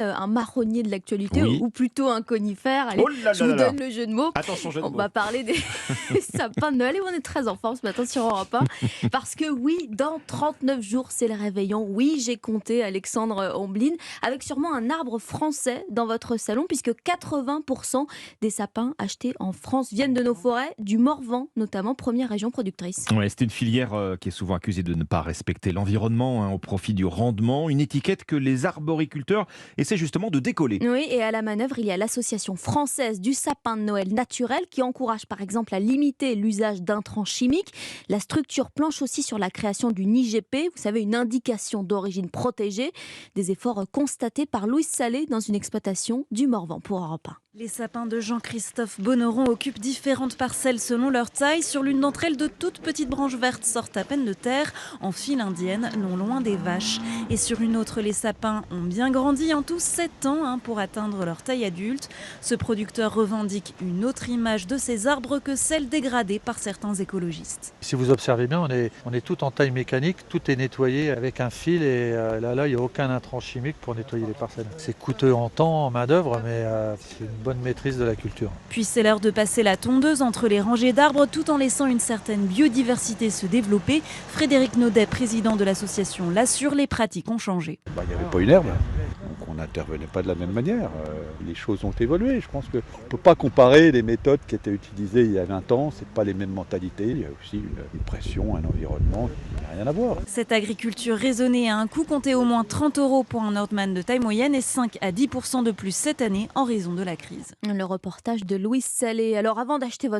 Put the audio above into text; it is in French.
un marronnier de l'actualité, Oui. ou plutôt un conifère. Allez, Oh là je là vous là là. donne le jeu de mots. Attention, jeu de On mots. va parler des sapins de Noël et on est très en forme ce matin sur Europe 1. Parce que oui, dans 39 jours, c'est le réveillon. Oui, j'ai compté, Alexandre Omblin, avec sûrement un arbre français dans votre salon, puisque 80% des sapins achetés en France viennent de nos forêts, du Morvan notamment, première région productrice. Ouais, c'est une filière qui est souvent accusée de ne pas respecter l'environnement au profit du rendement. Une étiquette que les arboriculteurs essaient justement de décoller. Oui, et à la manœuvre, il y a l'Association française du sapin de Noël naturel qui encourage par exemple à limiter l'usage d'intrants chimiques. La structure planche aussi sur la création d'une IGP, vous savez, une indication d'origine protégée. Des efforts constatés par Louise Salé dans une exploitation du Morvan pour Europe 1. Les sapins de Jean-Christophe Bonneron occupent différentes parcelles selon leur taille. Sur l'une d'entre elles, de toutes petites branches vertes sortent à peine de terre, en file indienne, non loin des vaches. Et sur une autre, les sapins ont bien grandi, en tout 7 ans pour atteindre leur taille adulte. Ce producteur revendique une autre image de ces arbres que celle dégradée par certains écologistes. Si vous observez bien, on est tout en taille mécanique, tout est nettoyé avec un fil et là, il n'y a aucun intrant chimique pour nettoyer les parcelles. C'est coûteux en temps, en main d'œuvre, mais c'est une bonne maîtrise de la culture. Puis c'est l'heure de passer la tondeuse entre les rangées d'arbres tout en laissant une certaine biodiversité se développer. Frédéric Naudet, président de l'association, l'assure, les pratiques ont changé. Il n'y avait pas une herbe, donc on n'intervenait pas de la même manière. Les choses ont évolué. Je pense qu'on ne peut pas comparer les méthodes qui étaient utilisées il y a 20 ans. Ce n'est pas les mêmes mentalités. Il y a aussi une pression, un environnement qui n'a rien à voir. Cette agriculture raisonnée a un coût, compté au moins 30 € pour un Nordman de taille moyenne et 5 à 10% de plus cette année en raison de la crise. Le reportage de Louise Salé. Alors avant d'acheter votre